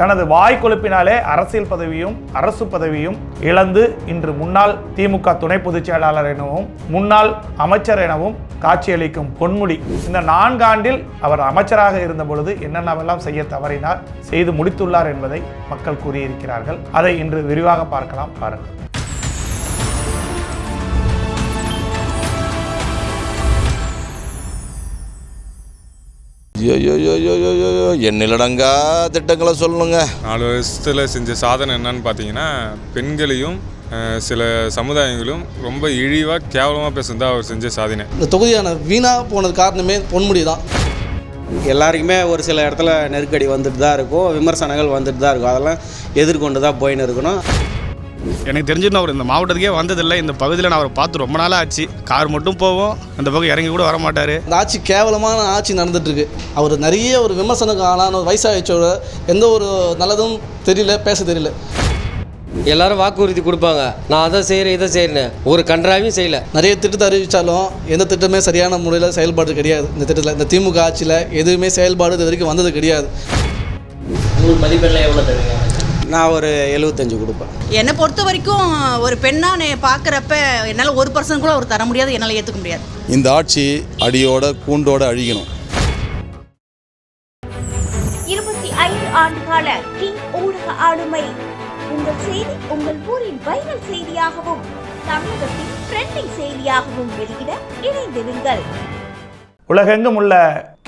தனது வாய் கொழுப்பினாலே அரசியல் பதவியும் அரசு பதவியும் இழந்து இன்று முன்னாள் திமுக துணை பொதுச் செயலாளர் எனவும் முன்னாள் அமைச்சர் எனவும் காட்சியளிக்கும் பொன்முடி இந்த 4 ஆண்டில் அவர் அமைச்சராக இருந்த பொழுது என்னென்னவெல்லாம் செய்ய தவறினார், செய்து முடித்துள்ளார் என்பதை மக்கள் கூறியிருக்கிறார்கள். அதை இன்று விரிவாக பார்க்கலாம். பாருங்கள். எண்ணிலடங்கா திட்டங்களை சொல்லணுங்க. 4 வருஷத்தில் செஞ்ச சாதனை என்னன்னு பார்த்தீங்கன்னா, பெண்களையும் சில சமுதாயங்களும் ரொம்ப இழிவாக கேவலமாக பேசுனது அவர் செஞ்ச சாதனை. இந்த தொகுதியான வீணாக போனது காரணமே பொன்முடி தான். எல்லாருக்குமே ஒரு சில இடத்துல நெருக்கடி வந்துட்டு தான் இருக்கும், விமர்சனங்கள் வந்துட்டு தான் இருக்கும். அதெல்லாம் எதிர்கொண்டு தான் போயின்னு இருக்கணும். எனக்கு தெரிஞ்சுன்னு அவர் இந்த மாவட்டத்துக்கே வந்ததில்லை. இந்த பகுதியில் நான் அவரை பார்த்து ரொம்ப நாளாக ஆச்சு. கார் மட்டும் போவோம், அந்த பக்கம் இறங்கி கூட வர மாட்டார். இந்த ஆட்சி கேவலமான ஆட்சி நடந்துட்டுருக்கு. அவர் நிறைய ஒரு விமர்சனக்கு ஆளான ஒரு வயசாகிச்சோட எந்த ஒரு நல்லதும் தெரியல, பேச தெரியல. எல்லாரும் வாக்குறுதி கொடுப்பாங்க, நான் அதை செய்கிறேன் இதை செய்கிறேன்னு, ஒரு கன்றாவையும் செய்யலை. நிறைய திட்டத்தை அறிவித்தாலும் எந்த திட்டமே சரியான முறையில் செயல்பாடு கிடையாது. இந்த திட்டத்தில் இந்த திமுக ஆட்சியில் எதுவுமே செயல்பாடு இது வரைக்கும் வந்தது கிடையாது. உங்களுக்கு மதிப்பெண்லாம் எவ்வளோ தருவீங்க? நான் ஒரு 75 கொடுப்பேன். என்னை பொறுத்த வரைக்கும் ஒரு பெண்ணாக பார்க்குறப்ப என்னால் 1% கூட அவர் தர முடியாது, என்னால் ஏற்றுக்க முடியாது. இந்த ஆட்சி அடியோட கூண்டோட அழிக்கணும். 25 ஆண்டுகால கிங் ஊடக ஆளுமை. உங்கள் செய்தி உங்கள் ஊரின் வைரல் செய்தியாகவும் தமிழகத்தின் ட்ரெண்டிங் செய்தியாகவும் வெளியிட இணைந்திருங்கள். உலகெங்கும் உள்ள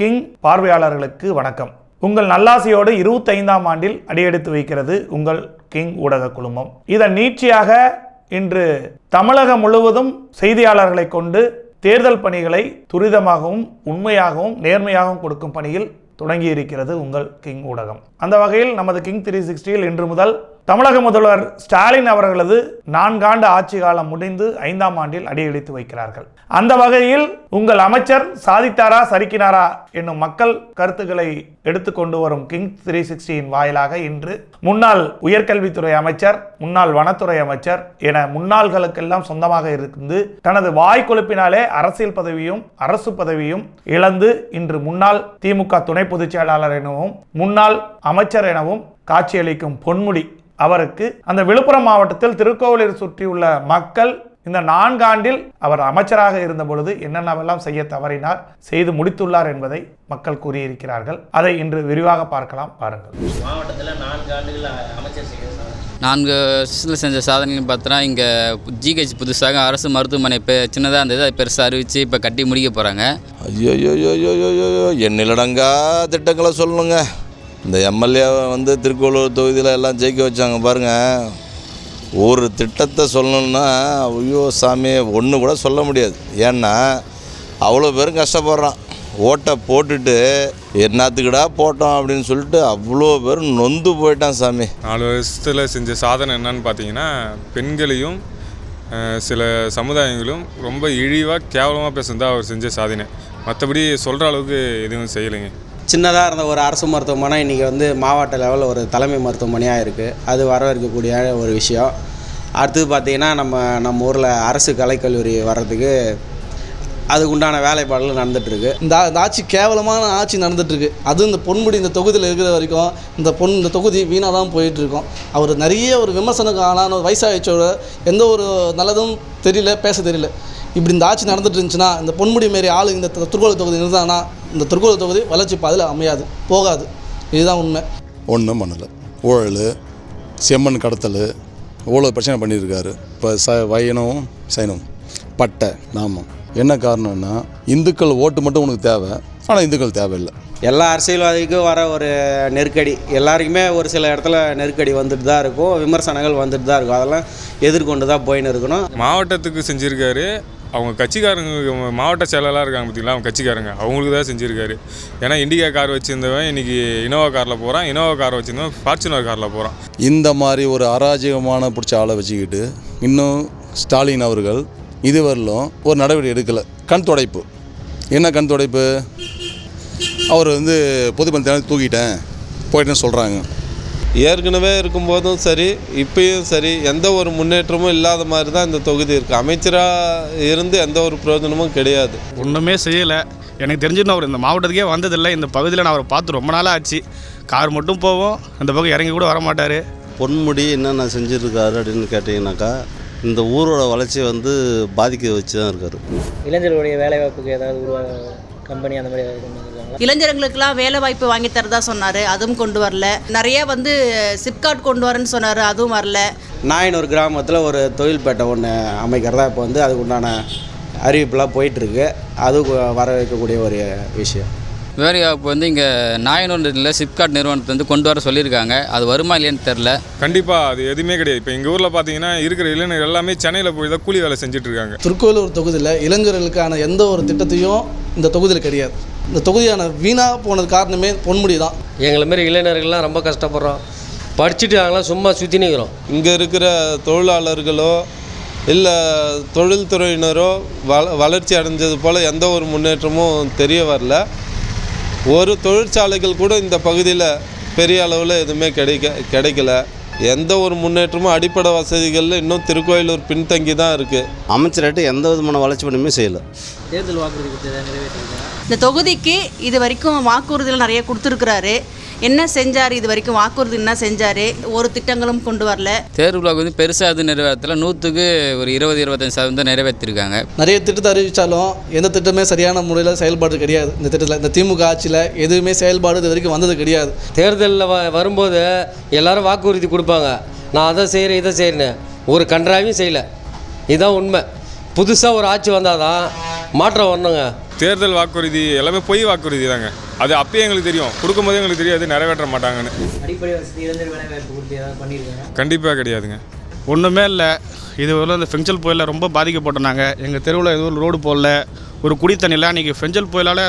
கிங் பார்வையாளர்களுக்கு வணக்கம். உங்கள் நல்லாசையோடு 25ஆம் ஆண்டில் அடியெடுத்து வைக்கிறது உங்கள் கிங் ஊடக குழுமம். இதன் நீட்சியாக இன்று தமிழகம் முழுவதும் செய்தியாளர்களை கொண்டு தேர்தல் பணிகளை துரிதமாகவும் உண்மையாகவும் நேர்மையாகவும் கொடுக்கும் பணியில் தொடங்கி இருக்கிறது உங்கள் கிங் ஊடகம். அந்த வகையில் நமது கிங் 360 இன்று முதல் தமிழக முதல்வர் ஸ்டாலின் அவர்களது 4 ஆண்டு ஆட்சி காலம் முடிந்து 5ஆம் ஆண்டில் அடியெடுத்து வைக்கிறார்கள். அந்த வகையில் உங்கள் அமைச்சர் சாதித்தாரா சரிக்கினாரா என்னும் மக்கள் கருத்துக்களை எடுத்துக்கொண்டு வரும் கிங் 360 வாயிலாக இன்று முன்னாள் உயர்கல்வித்துறை அமைச்சர், முன்னாள் வனத்துறை அமைச்சர் என முன்னாள்களுக்கெல்லாம் சொந்தமாக இருந்து தனது வாய் கொழுப்பினாலே அரசியல் பதவியும் அரசு பதவியும் இழந்து இன்று முன்னாள் திமுக துணை பொதுச் செயலாளர் எனவும் முன்னாள் அமைச்சர் எனவும் காட்சியளிக்கும் பொன்முடி அவருக்கு அந்த விழுப்புரம் மாவட்டத்தில் திருக்கோவிலூர் சுற்றியுள்ள மக்கள் இந்த 4 ஆண்டில் அவர் அமைச்சராக இருந்த பொழுது என்னென்னவெல்லாம் செய்ய தவறினார், செய்து முடித்துள்ளார் என்பதை மக்கள் கூறியிருக்கிறார்கள். அதை இன்று விரிவாக பார்க்கலாம். பாருங்கள். மாவட்டத்தில் 4 ஆண்டுகள் அமைச்சர் செய்ய 4 வருஷத்தில் செஞ்ச சாதனைன்னு பார்த்தோன்னா, இங்கே ஜிஹெச் புதுசாக அரசு மருத்துவமனை சின்னதாக இருந்தது, அது பெருசாக அறிவித்து இப்போ கட்டி முடிக்க போகிறாங்க. எண்ணிலடங்கா திட்டங்களை சொல்லணுங்க. இந்த எம்எல்ஏவை திருக்கோவிலூர் தொகுதியில் எல்லாம் ஜெயிக்க வச்சாங்க பாருங்கள். ஒரு திட்டத்தை சொல்லணுன்னா ஐயோ சாமி ஒன்று கூட சொல்ல முடியாது. ஏன்னா அவ்வளோ பேரும் கஷ்டப்படுறான். ஓட்டை போட்டுட்டு என்னத்துக்குடா போட்டோம் அப்படின்னு சொல்லிட்டு அவ்வளோ பேரும் நொந்து போயிட்டான் சாமி. 4 வருஷத்தில் செஞ்ச சாதனை என்னன்னு பார்த்தீங்கன்னா, பெண்களையும் சில சமுதாயங்களும் ரொம்ப இழிவாக கேவலமாக பேசுனது அவர் செஞ்ச சாதனை. மற்றபடி சொல்கிற அளவுக்கு எதுவும் செய்யலைங்க. சின்னதாக இருந்த ஒரு அரசு மருத்துவமனை இன்றைக்கி மாவட்ட லெவலில் ஒரு தலைமை மருத்துவமனையாக இருக்குது. அது வரவேற்கக்கூடிய ஒரு விஷயம். அடுத்தது பார்த்திங்கன்னா, நம்ம ஊரில் அரசு கலைக்கல்லூரி வர்றதுக்கு அதுக்கு உண்டான வேலைப்பாடுகள் நடந்துகிட்ருக்கு. இந்த ஆட்சி கேவலமான ஆட்சி நடந்துகிட்ருக்கு. அதுவும் இந்த பொன்முடி இந்த தொகுதியில் இருக்கிற வரைக்கும் இந்த தொகுதி வீணாக தான் போயிட்டுருக்கோம். அவர் நிறைய ஒரு விமர்சனக்கு ஆளான ஒரு வயசாகிச்சோட எந்த ஒரு நல்லதும் தெரியல, பேச தெரியல. இப்படி இந்த ஆட்சி நடந்துட்டு இருந்துச்சுன்னா, இந்த பொன்முடி மாரி ஆள் இந்த திருக்கோவிலூர் தொகுதி இருந்தாங்கன்னா இந்த திருக்கோவிலூர் தொகுதி வளர்ச்சி பாதையில் அமையாது, போகாது. இதுதான் உண்மை. ஒன்றும் பண்ணலை. ஊழல், செம்மண் கடத்தல், இவ்வளோ பிரச்சனை பண்ணியிருக்காரு. இப்போ வையனும் சைனும் பட்டை நாமம். என்ன காரணம்னா, இந்துக்கள் ஓட்டு மட்டும் உனக்கு தேவை, ஆனால் இந்துக்கள் தேவையில்லை. எல்லா அரசியல்வாதிக்கும் வர ஒரு நெருக்கடி, எல்லாருக்குமே ஒரு சில இடத்துல நெருக்கடி வந்துட்டு தான் இருக்கும், விமர்சனங்கள் வந்துட்டு தான் இருக்கும். அதெல்லாம் எதிர்கொண்டு தான் போயின்னு இருக்கணும். மாவட்டத்துக்கு செஞ்சுருக்காரு. அவங்க கட்சிக்காரங்க மாவட்ட செயலாளராக இருக்காங்க பார்த்தீங்களா, அவங்க கட்சிக்காரங்க அவங்களுக்கு தான் செஞ்சுருக்காரு. ஏன்னா இண்டிகா கார் வச்சுருந்தவன் இன்றைக்கி இனோவா காரில் போகிறான், இனோவா கார் வச்சுருந்தவன் ஃபார்ச்சுனர் காரில் போகிறான். இந்த மாதிரி ஒரு அராஜகமான பிடிச்ச ஆளை வச்சுக்கிட்டு இன்னும் ஸ்டாலின் அவர்கள் இதுவரையிலும் ஒரு நடவடிக்கை எடுக்கலை. கண் துடைப்பு. என்ன கண் துடைப்பு? அவர் பொதுப்பணி தூக்கிட்டேன் போயிட்டேன்னு சொல்கிறாங்க. ஏற்கனவே இருக்கும்போதும் சரி, இப்பயும் சரி, எந்த ஒரு முன்னேற்றமும் இல்லாத மாதிரி தான் இந்த தொகுதி இருக்குது. அமைச்சராக இருந்து எந்த ஒரு பிரயோஜனமும் கிடையாது. ஒன்றுமே செய்யலை. எனக்கு தெரிஞ்சுன்னு அவர் இந்த மாவட்டத்துக்கே வந்ததில்லை. இந்த பகுதியில் நான் அவரை பார்த்து ரொம்ப நாளாக ஆச்சு. கார் மட்டும் போவோம், அந்த பக்கம் இறங்கி கூட வரமாட்டார். பொன்முடி என்னென்ன செஞ்சுருக்காரு அப்படின்னு கேட்டிங்கனாக்கா, இந்த ஊரோட வளர்ச்சியை வந்து பாதிக்க வச்சு தான் இருக்கார். இளைஞர்களுடைய வேலைவாய்ப்புக்கு ஏதாவது கம்பெனி அந்த மாதிரி கொண்டு வந்துருக்காங்க. இளைஞர்களுக்கெல்லாம் வேலை வாய்ப்பு வாங்கி தரதா சொன்னார், அதுவும் கொண்டு வரல. நிறைய சிப்காட் கொண்டு வரேன்னு சொன்னார், அதுவும் வரல. நாயனூர் கிராமத்தில் ஒரு தொழில்பேட்டை ஒன்று அமைக்கிறதா இப்போ வந்து அதுக்கு உண்டான அறிவிப்புலாம் போயிட்டுருக்கு. அது வர வைக்கக்கூடிய ஒரு விஷயம். வேலைவாய்ப்பு இங்கே நாயனூரில் சிப்காட் நிறுவனத்தை கொண்டு வர சொல்லியிருக்காங்க. அது வருமா இல்லையான்னு தெரில. கண்டிப்பாக அது எதுவுமே கிடையாது. இப்போ எங்கள் ஊரில் பார்த்தீங்கன்னா இருக்கிற இளைஞர்கள் எல்லாமே சென்னையில் போய் தான் கூலி வேலை செஞ்சுட்ருக்காங்க. திருக்கோயிலூர் தொகுதியில் இளைஞர்களுக்கான எந்த ஒரு திட்டத்தையும் இந்த தொகுதியில் கிடையாது. இந்த தொகுதியான வீணாக போனது காரணமே பொன்முடி தான். எங்களை மாரி இளைஞர்கள்லாம் ரொம்ப கஷ்டப்படுறோம். படிச்சுட்டு நாங்களாம் சும்மா சுற்றி நிற்கிறோம். இங்கே இருக்கிற தொழிலாளர்களோ இல்லை தொழில்துறையினரோ வளர்ச்சி அடைஞ்சது போல் எந்த ஒரு முன்னேற்றமும் தெரிய வரல. ஒரு தொழிற்சாலைகள் கூட இந்த பகுதியில் பெரிய அளவில் எதுவுமே கிடைக்கல. எந்த ஒரு முன்னேற்றமும் அடிப்படை வசதிகளில் இன்னும் திருக்கோயிலூர் பின்தங்கி தான் இருக்குது. அமைச்சர்கிட்ட எந்த விதமான வளர்ச்சி பணியுமே செய்யலை. தேர்தல் வாக்குறுதி நிறைவேற்றிருக்காங்க. இந்த தொகுதிக்கு இது வரைக்கும் வாக்குறுதிகள் நிறைய கொடுத்துருக்குறாரு. என்ன செஞ்சார் இது வரைக்கும்? வாக்குறுதி என்ன செஞ்சார்? ஒரு திட்டங்களும் கொண்டு வரல. தேர்தல் பெருசாக அது நிறைவேற்றல. 100க்கு ஒரு 20-25% நிறைவேற்றிருக்காங்க. நிறைய திட்டத்தை அறிவித்தாலும் எந்த திட்டமே சரியான முறையில் செயல்பாடு கிடையாது. இந்த திட்டத்தில் இந்த திமுக ஆட்சியில் எதுவுமே செயல்பாடு இது வரைக்கும் வந்தது கிடையாது. தேர்தலில் வரும்போது எல்லாரும் வாக்குறுதி கொடுப்பாங்க, நான் அதை செய்கிறேன் இதை செய்கிறேன்னு. ஒரு கன்றாவையும் செய்யலை. இதுதான் உண்மை. புதுசாக ஒரு ஆட்சி வந்தால் தான் மாற்றம் வரணுங்க. தேர்தல் வாக்குறுதி எல்லாமே பொய் வாக்குறுதி தாங்க. அது அப்பயே எங்களுக்கு தெரியும், கொடுக்கும்போதே எங்களுக்கு தெரியாது நிறைவேற்ற மாட்டாங்கன்னு. அடிப்படை வசதி இளைஞர் வேலைவாய்ப்பு கொடுத்து ஏதாவது பண்ணியிருக்காங்க? கண்டிப்பாக கிடையாதுங்க. ஒன்றுமே இல்லை. இது வரல இந்த ஃபெஞ்சல் புயலில் ரொம்ப பாதிக்கப்பட்டோம். எங்கள் தெருவில் எதுவும் ரோடு போடல, ஒரு குடி தண்ணியில் இன்றைக்கி ஃபெஞ்சல் புயலால்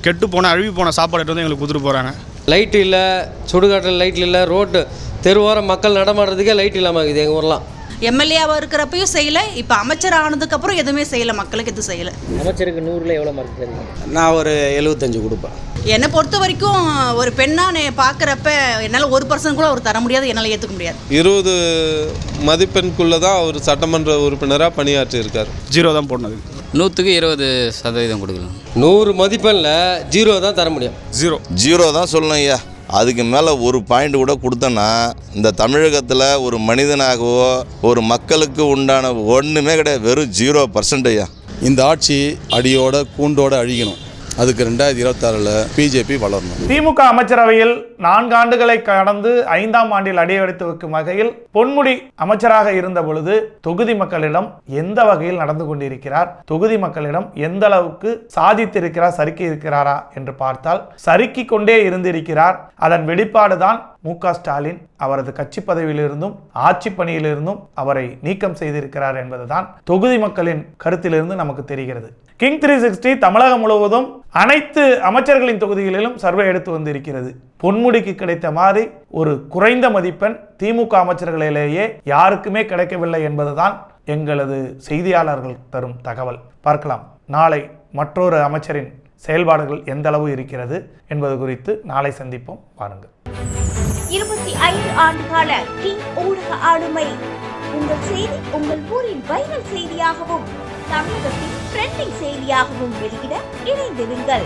கெட்டு போன அழுவி போன சாப்பாடு வந்து எங்களுக்கு கொடுத்துட்டு போகிறாங்க. லைட்டு இல்லை, சுடுகாட்டில் லைட் இல்லை, ரோட்டு தெருவோரம் மக்கள் நடமாடுறதுக்கே லைட் இல்லாமல் இருக்குது எங்கள் ஊர்லாம். எம்எல்ஏவாக இருக்கிறப்பையும் செய்யலை, இப்போ அமைச்சர் ஆனதுக்கப்புறம் எதுவுமே செய்யலை, மக்களுக்கு எதுவும் செய்யலை. அமைச்சருக்கு 100ல் எவ்வளோ மார்க் தருவீங்க? நான் ஒரு 75 கொடுப்பேன். என்னை பொறுத்த வரைக்கும் ஒரு பெண்ணாக பார்க்குறப்ப என்னால் 1% கூட அவர் தர முடியாது, என்னால் ஏற்றுக்க முடியாது. 20 மதிப்பெண்குள்ளே தான் அவர் சட்டமன்ற உறுப்பினராக பணியாற்றியிருக்கார். 0 தான் போடணும். 100க்கு 20% கொடுக்கலாம். 100 மதிப்பெண்ணில் 0 தான் தர முடியும். 0 தான் சொல்லணும் ஐயா. அதுக்கு மேலே ஒரு பாயிண்ட் கூட கொடுத்தோன்னா இந்த தமிழகத்தில் ஒரு மனிதனாகவோ ஒரு மக்களுக்கு உண்டான ஒன்றுமே கிடையாது. வெறும் 0% ஐயா. இந்த ஆட்சி அடியோட கூண்டோட அழிக்கணும். அதுக்கு 2026 பிஜேபி வளரணும். திமுக அமைச்சரவையில் 4 ஆண்டுகளை கடந்து 5ஆம் ஆண்டில் அடியெடுத்து வைக்கும் வகையில் பொன்முடி அமைச்சராக இருந்த பொழுது தொகுதி மக்களிடம் எந்த வகையில் நடந்து கொண்டிருக்கிறார், தொகுதி மக்களிடம் எந்த அளவுக்கு சாதித்திருக்கிறார், சறுக்கி இருக்கிறாரா என்று பார்த்தால் சறுக்கி கொண்டே இருந்திருக்கிறார். அதன் வெளிப்பாடுதான் மு.க. ஸ்டாலின் அவரது கட்சி பதவியிலிருந்தும் ஆட்சி பணியிலிருந்தும் அவரை நீக்கம் செய்திருக்கிறார் என்பதுதான் தொகுதி மக்களின் கருத்திலிருந்து நமக்கு தெரிகிறது. கிங் 360 தமிழகம் முழுவதும் அனைத்து அமைச்சர்களின் தொகுதிகளிலும் சர்வே எடுத்து வந்திருக்கிறது. பொன்முடிக்கு கிடைத்த மாதிரி ஒரு குறைந்த மதிப்பெண் திமுக அமைச்சர்களிலேயே யாருக்குமே கிடைக்கவில்லை என்பதுதான் எங்களது செய்தியாளர்கள் தரும் தகவல். பார்க்கலாம் நாளை மற்றொரு அமைச்சரின் செயல்பாடுகள் எந்த அளவு இருக்கிறது என்பது குறித்து நாளை சந்திப்போம். வாருங்கள். 25 ஆண்டுகால கிங் ஊடக ஆளுமை. உங்கள் செய்தி உங்கள் ஊரின் வைரல் செய்தியாகவும் தமிழகத்தின் ட்ரெண்டிங் செய்தியாகவும் வெளியிட இணைந்திருங்கள்.